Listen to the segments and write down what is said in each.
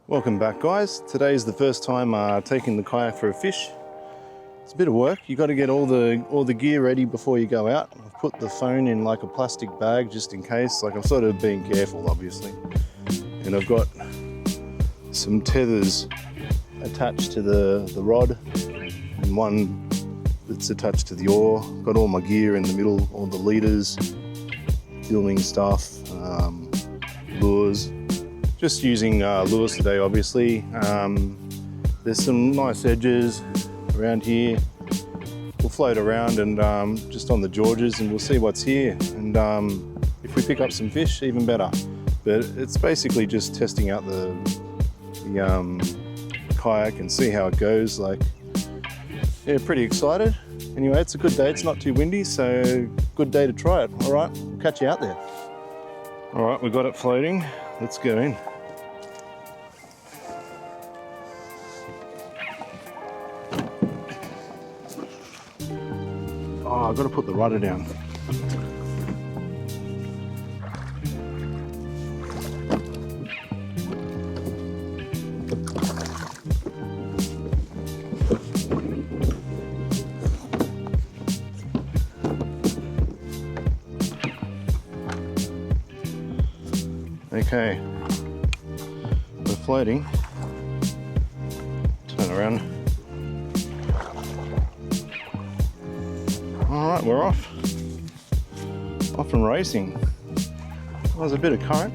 Welcome back, guys. Today is the first time taking the kayak for a fish. It's a bit of work. You got to get all the gear ready before you go out. I've put the phone in like a plastic bag just in case. Like, I'm sort of being careful, obviously. And I've got some tethers attached to the rod and one that's attached to the oar. Got all my gear in the middle, all the leaders, filming stuff, lures. Just using lures today, obviously. There's some nice edges around here. We'll float around and just on the Georges, and we'll see what's here. And if we pick up some fish, even better. But it's basically just testing out the kayak and see how it goes. Like, yeah, pretty excited. Anyway, it's a good day. It's not too windy, so good day to try it. All right, we'll catch you out there. All right, we got it floating. Let's go in. Oh, I've got to put the rudder down. Okay, we're floating. Turn around. All right, we're off and racing. Well, there's a bit of current.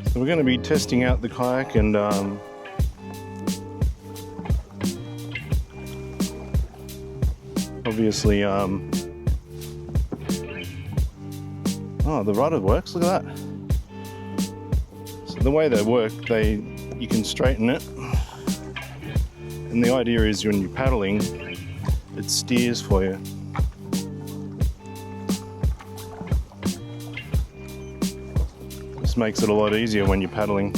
So we're going to be testing out the kayak and obviously oh, the rudder works, look at that. So the way they work, you can straighten it. And the idea is when you're paddling, it steers for you. This makes it a lot easier when you're paddling.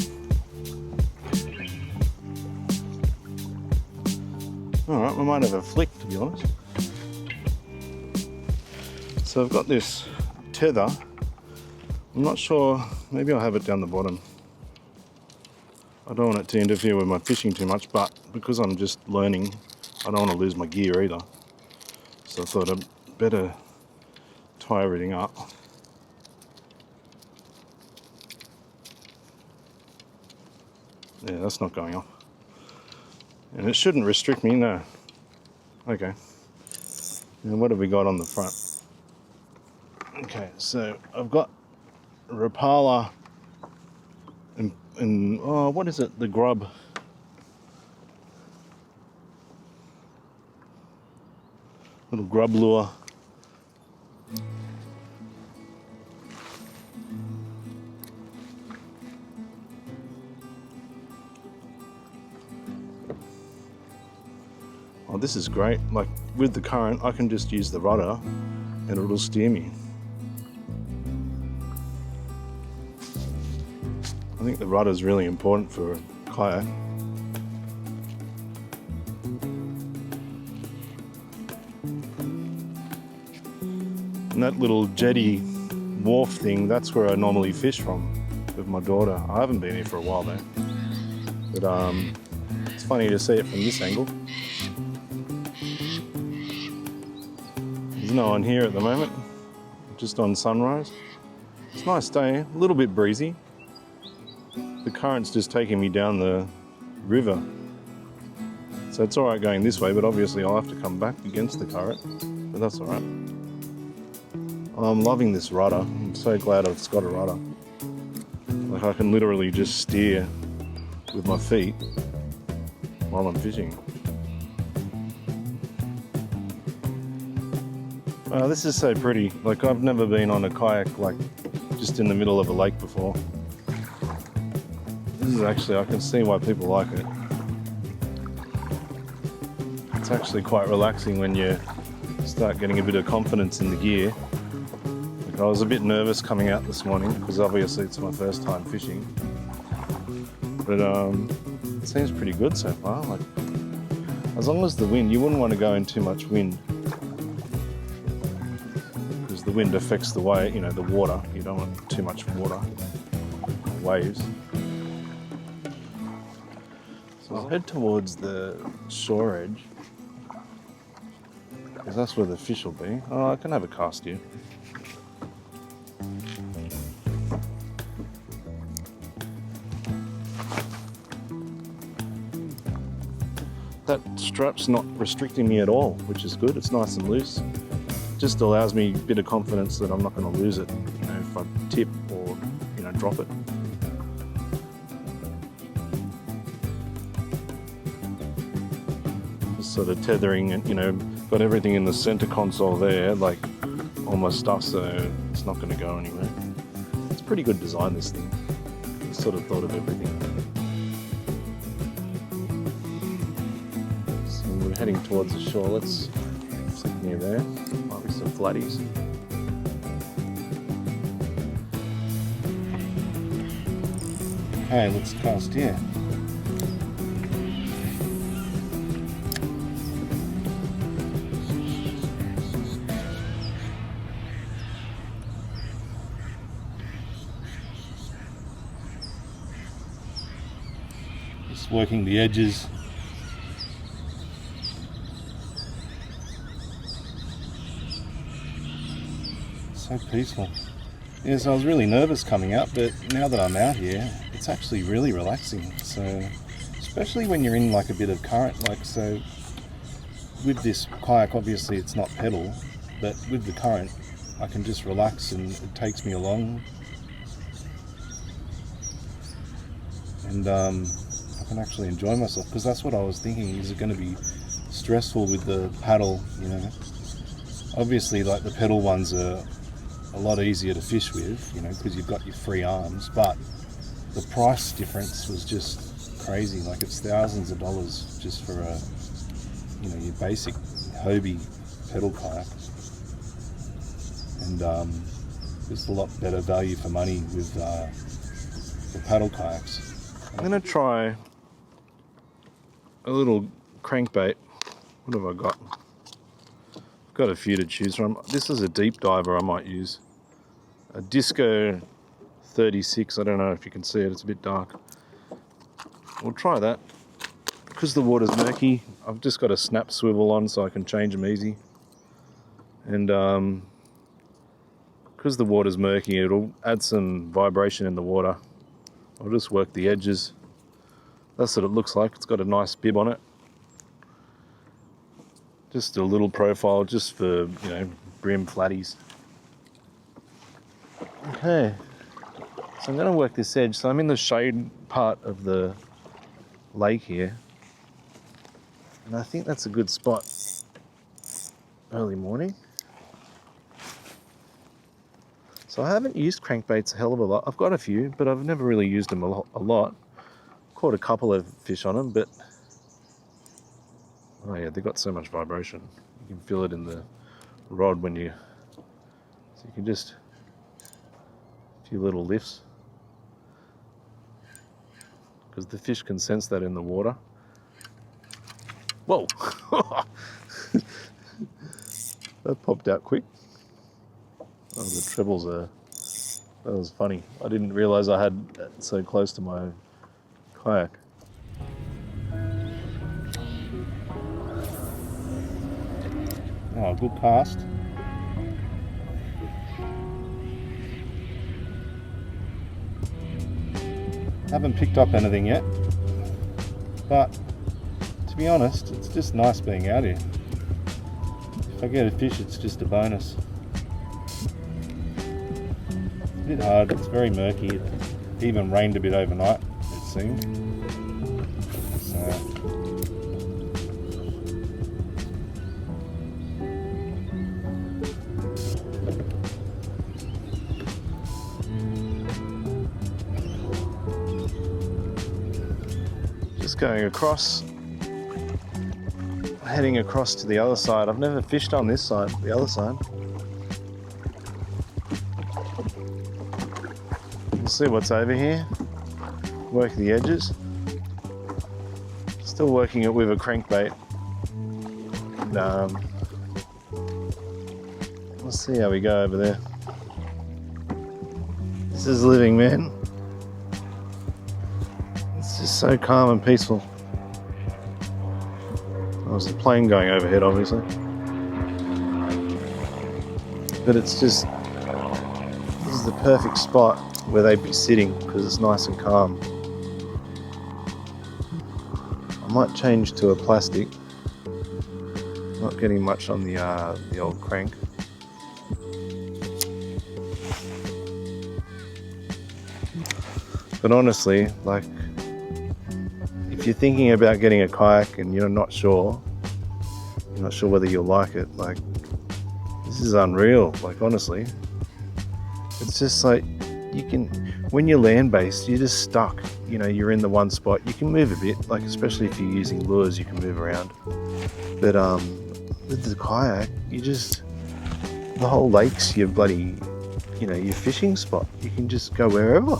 All right, we might have a flick, to be honest. So I've got this tether. I'm not sure, maybe I'll have it down the bottom. I don't want it to interfere with my fishing too much, but because I'm just learning, I don't want to lose my gear either. So I thought I'd better tie everything up. Yeah, that's not going off. And it shouldn't restrict me, no. Okay. And what have we got on the front? Okay, so I've got Rapala and oh, what is it? The grub. Little grub lure. Oh, this is great. Like, with the current, I can just use the rudder and it'll steer me. I think the rudder is really important for a kayak. And that little jetty wharf thing, that's where I normally fish from with my daughter. I haven't been here for a while though. But it's funny to see it from this angle. There's no one here at the moment, just on sunrise. It's a nice day, a little bit breezy. The current's just taking me down the river. So it's all right going this way, but obviously I'll have to come back against the current, but that's all right. I'm loving this rudder. I'm so glad it's got a rudder. Like, I can literally just steer with my feet while I'm fishing. This is so pretty. Like, I've never been on a kayak like just in the middle of a lake before. This is actually, I can see why people like it. It's actually quite relaxing when you start getting a bit of confidence in the gear. Like, I was a bit nervous coming out this morning because obviously it's my first time fishing. But it seems pretty good so far. Like, as long as the wind, you wouldn't want to go in too much wind. Because the wind affects the way, you know, the water. You don't want too much water, waves. So I'll head towards the shore edge, because that's where the fish will be. Oh, I can have a cast here. That strap's not restricting me at all, which is good. It's nice and loose. Just allows me a bit of confidence that I'm not going to lose it, you know, if I tip or, you know, drop it. Just sort of tethering and, you know, got everything in the center console there, like all my stuff, so it's not going to go anywhere. It's pretty good design, this thing. I sort of thought of everything. So we're heading towards the shore. Let's sit near there. Might be some flatties. Okay, let's cast here. Just working the edges. So peaceful. Yes, I was really nervous coming out, but now that I'm out here, it's actually really relaxing. So, especially when you're in like a bit of current, like so. With this kayak, obviously it's not pedal, but with the current, I can just relax and it takes me along, and I can actually enjoy myself, because that's what I was thinking. Is it going to be stressful with the paddle? You know, obviously, like the pedal ones are a lot easier to fish with, you know, because you've got your free arms, but the price difference was just crazy. Like it's thousands of dollars just for a, you know, your basic Hobie pedal kayak, and just a lot better value for money with the paddle kayaks. I'm going to try a little crankbait. What have I got? I've got a few to choose from. This is a deep diver I might use. A Disco 36, I don't know if you can see it, it's a bit dark. We'll try that. Because the water's murky, I've just got a snap swivel on so I can change them easy. And because the water's murky, it'll add some vibration in the water. I'll just work the edges. That's what it looks like. It's got a nice bib on it. Just a little profile just for, you know, brim flatties. Okay, so I'm going to work this edge. So I'm in the shade part of the lake here, and I think that's a good spot early morning. So I haven't used crankbaits a hell of a lot. I've got a few, but I've never really used them a lot. Caught a couple of fish on them, but oh yeah, they've got so much vibration. You can feel it in the rod when you, so you can just, a few little lifts, because the fish can sense that in the water. Whoa! That popped out quick. Oh, the trebles are, that was funny. I didn't realise I had that so close to my kayak. Oh, good cast. Haven't picked up anything yet, but to be honest, it's just nice being out here. If I get a fish, it's just a bonus. It's a bit hard, it's very murky. It even rained a bit overnight, it seemed. So just going across, heading across to the other side. I've never fished on this side, the other side. We'll see what's over here. Work the edges. Still working it with a crankbait. And, Let's see how we go over there. This is living, man. It's just so calm and peaceful. Oh, there's a plane going overhead, obviously. But it's just, this is the perfect spot where they'd be sitting because it's nice and calm. I might change to a plastic. Not getting much on the old crank. But honestly, like, if you're thinking about getting a kayak and you're not sure whether you'll like it, like, this is unreal. Like, honestly, it's just like, you can, when you're land-based, you're just stuck. You know, you're in the one spot. You can move a bit, like, especially if you're using lures, you can move around. But with the kayak, you just, the whole lake's your bloody, you know, your fishing spot. You can just go wherever.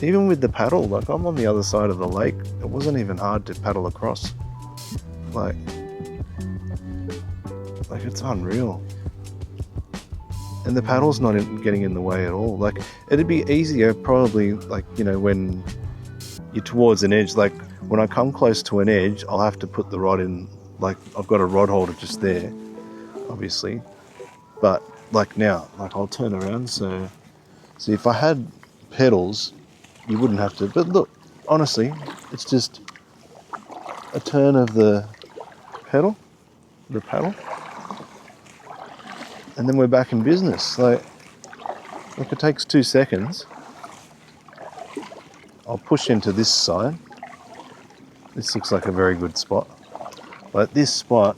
Even with the paddle, like, I'm on the other side of the lake. It wasn't even hard to paddle across. Like it's unreal. And the paddle's not getting in the way at all. Like, it'd be easier probably, like, you know, when you're towards an edge. Like, when I come close to an edge, I'll have to put the rod in. Like, I've got a rod holder just there, obviously. But like now, like, I'll turn around. So if I had pedals, you wouldn't have to. But look, honestly, it's just a turn of the paddle, and then we're back in business. Like it takes 2 seconds. I'll push into this side. This looks like a very good spot. Like, this spot,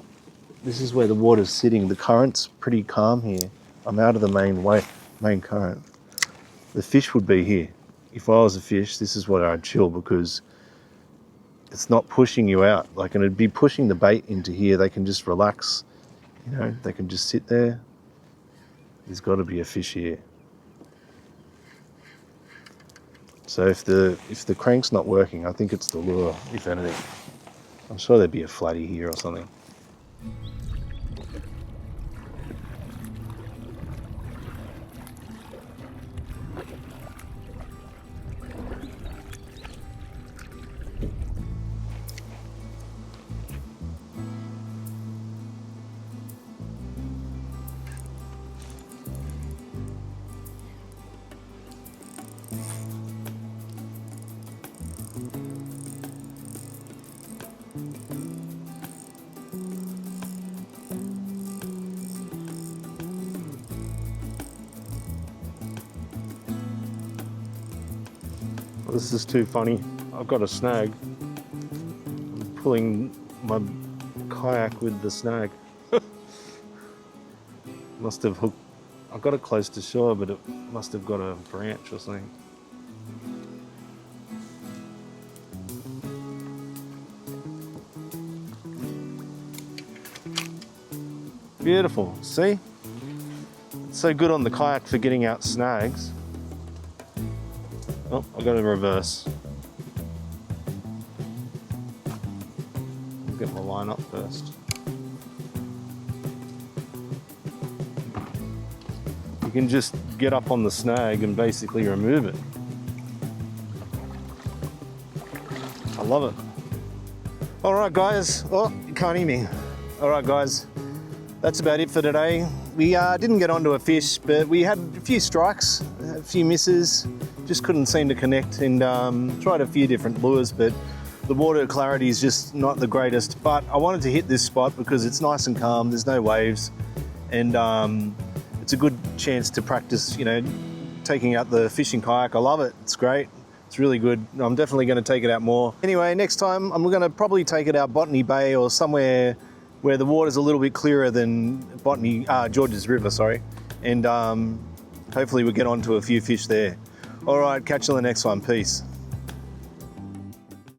this is where the water's sitting. The current's pretty calm here. I'm out of the main current. The fish would be here. If I was a fish, this is where I'd chill, because it's not pushing you out. Like, and it'd be pushing the bait into here. They can just relax, you know, they can just sit there. There's got to be a fish here. So if the crank's not working, I think it's the lure, if anything. I'm sure there'd be a flatty here or something. This is too funny. I've got a snag. I'm pulling my kayak with the snag. Must have hooked. I got it close to shore, but it must have got a branch or something. Beautiful. See? It's so good on the kayak for getting out snags. Oh, I've got to reverse. I'll get my line up first. You can just get up on the snag and basically remove it. I love it. All right, guys. Oh, you can't hear me. All right, guys. That's about it for today. We didn't get onto a fish, but we had a few strikes, a few misses. Just couldn't seem to connect, and tried a few different lures, but the water clarity is just not the greatest. But I wanted to hit this spot because it's nice and calm, there's no waves, and it's a good chance to practice, you know, taking out the fishing kayak. I love it, it's great, it's really good. I'm definitely going to take it out more. Anyway, next time I'm going to probably take it out Botany Bay or somewhere where the water's a little bit clearer than Georges River, sorry, and hopefully we'll get onto a few fish there. All right, catch you on the next one. Peace.